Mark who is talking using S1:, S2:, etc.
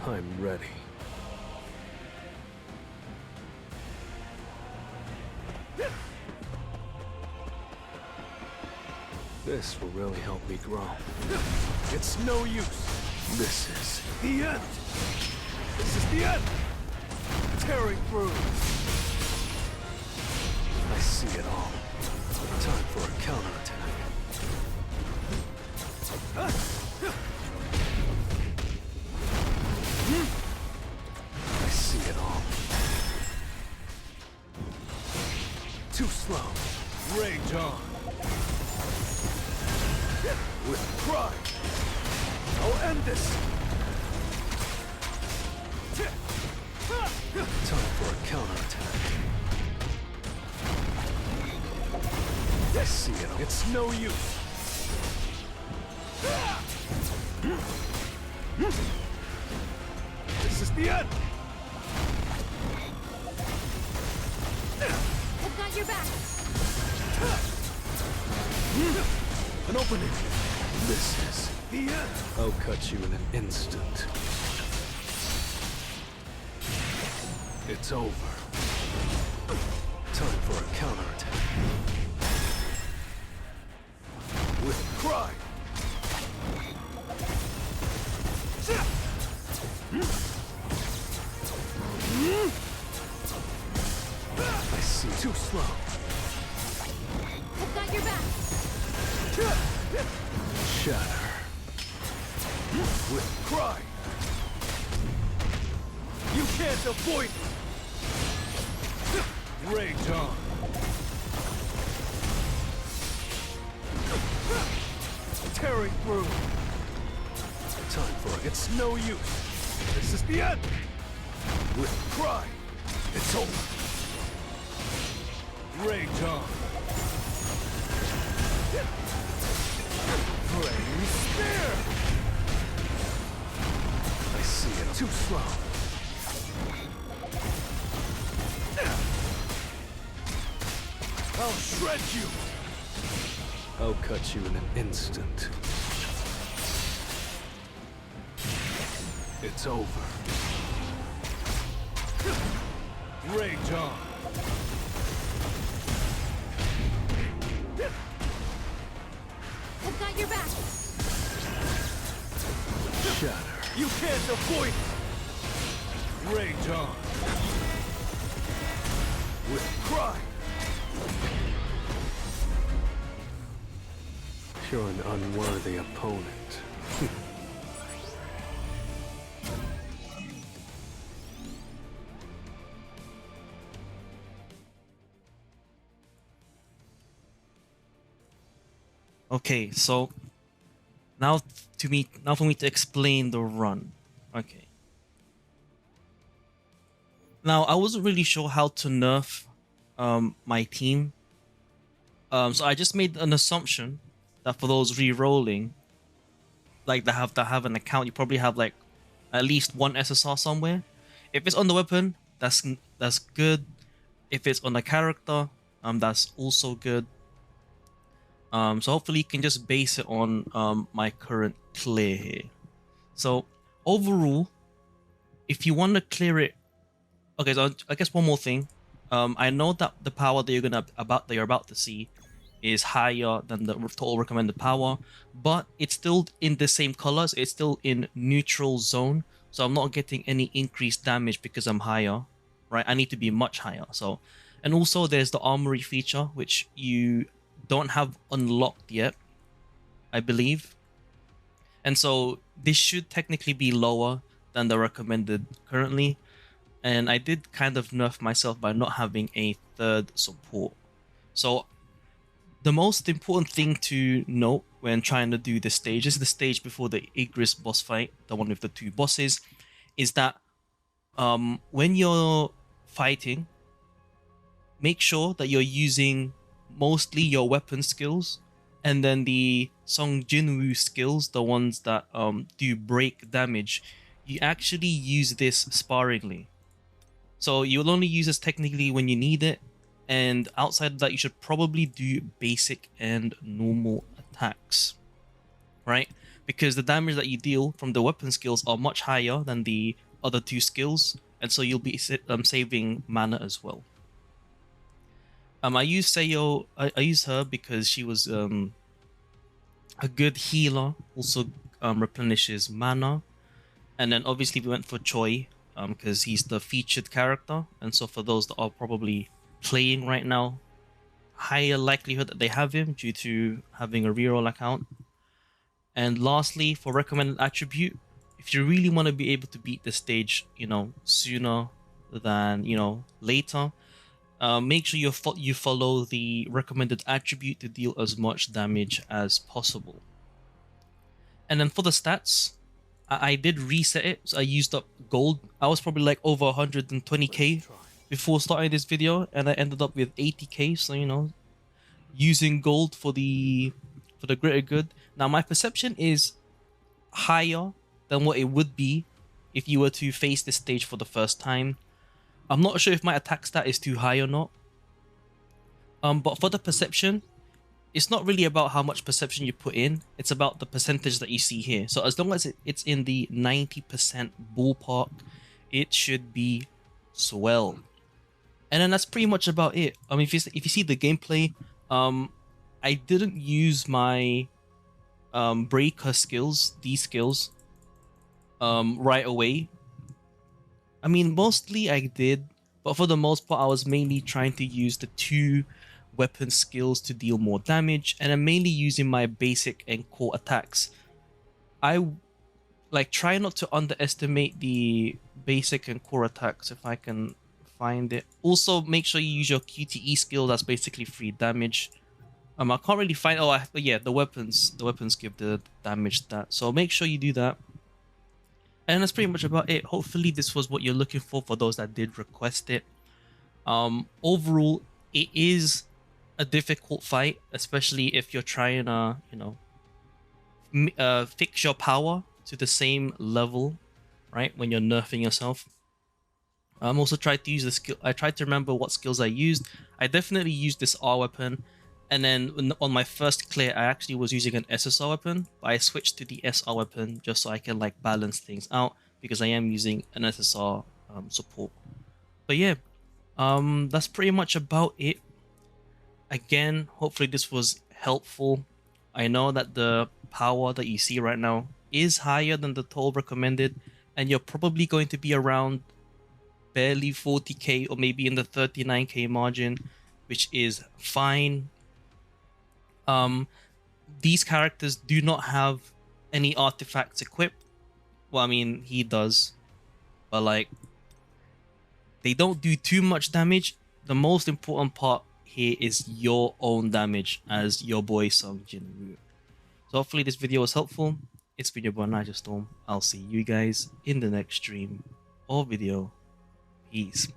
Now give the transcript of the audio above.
S1: I'm ready. This will really help me grow.
S2: It's no use.
S1: This is
S2: The end. This is the end. Tearing through.
S1: I see it all. Time for a counterattack. I see it all.
S2: Too slow. Rage on. With pride. I'll end this.
S1: Time for a counterattack. I see it all.
S2: It's no use. This is the end.
S3: I've got your back.
S2: An opening.
S1: This is...
S2: The end.
S1: I'll cut you in an instant. It's over. Time for a counterattack.
S2: With pride.
S1: I see.
S2: Too slow.
S3: I've got your back.
S1: Shatter.
S2: With pride. You can't avoid it. Rage on. Tearing through.
S1: Time for it.
S2: It's no use. This is the end. With pride. It's over. Rage on. Flame spear.
S1: I see it.
S2: Too slow. I'll shred you.
S1: I'll cut you in an instant. It's over.
S2: Rage on.
S3: I've got your back.
S1: Shatter.
S2: You can't avoid it. Rage on. With pride.
S1: You're an unworthy opponent.
S4: Okay, so now for me to explain the run. Okay. Now I wasn't really sure how to nerf my team. So I just made an assumption that for those re-rolling, like that have an account, you probably have like at least one SSR somewhere. If it's on the weapon, that's good. If it's on a character, that's also good. So hopefully you can just base it on my current clear here. So overall, if you want to clear it, okay. So I guess one more thing. I know that the power that you're about to see is higher than the total recommended power, but it's still in the same colors. It's still in neutral zone, so I'm not getting any increased damage because I'm higher, right? I need to be much higher. So, and also there's the armory feature, which you don't have unlocked yet, I believe. And so this should technically be lower than the recommended currently. And I did kind of nerf myself by not having a third support. So the most important thing to note when trying to do this stage, this is the stage before the Igris boss fight, the one with the two bosses, is that when you're fighting, make sure that you're using mostly your weapon skills, and then the Song Jinwoo skills, the ones that do break damage, you actually use this sparingly. So you'll only use this technically when you need it, and outside of that you should probably do basic and normal attacks, right? because the damage that you deal from the weapon skills are much higher than the other two skills, and so you'll be saving mana as well. I use Seyo. I use her because she was a good healer, also replenishes mana, and then obviously we went for Choi because he's the featured character, and so for those that are probably playing right now, higher likelihood that they have him due to having a reroll account. And lastly, for recommended attribute, if you really want to be able to beat the stage, sooner than later, make sure you follow the recommended attribute to deal as much damage as possible. And then for the stats, I did reset it, so I used up gold. I was probably like over 120k before starting this video, and I ended up with 80k. So using gold for the greater good. Now my perception is higher than what it would be if you were to face this stage for the first time. I'm not sure if my attack stat is too high or not. But for the perception, it's not really about how much perception you put in. It's about the percentage that you see here. So as long as it's in the 90% ballpark, it should be swell. And then that's pretty much about it. If you see the gameplay, I didn't use my breaker skills, these skills, right away. Mostly I did, but for the most part I was mainly trying to use the 2 weapon skills to deal more damage, and I'm mainly using my basic and core attacks. I try not to underestimate the basic and core attacks if I can find it. Also, make sure you use your QTE skill. That's basically free damage. I can't really find. Yeah, the weapons give the damage stat, so make sure you do that. And that's pretty much about it. Hopefully this was what you're looking for those that did request it. Overall, it is a difficult fight, especially if you're trying to fix your power to the same level, right, when you're nerfing yourself. I'm also tried to use the skill. I tried to remember what skills I used. I definitely used this R weapon, and then on my first clear I actually was using an SSR weapon, but I switched to the SR weapon just so I can balance things out, because I am using an SSR support. But yeah, that's pretty much about it. Again, hopefully this was helpful. I know that the power that you see right now is higher than the total recommended, and you're probably going to be around barely 40k or maybe in the 39k margin, which is fine. These characters do not have any artifacts equipped. Well, he does, but they don't do too much damage. The most important part here is your own damage as your boy Sung Jinwoo. So hopefully this video was helpful. It's been your boy Nitrostorm. I'll see you guys in the next stream or video. Peace.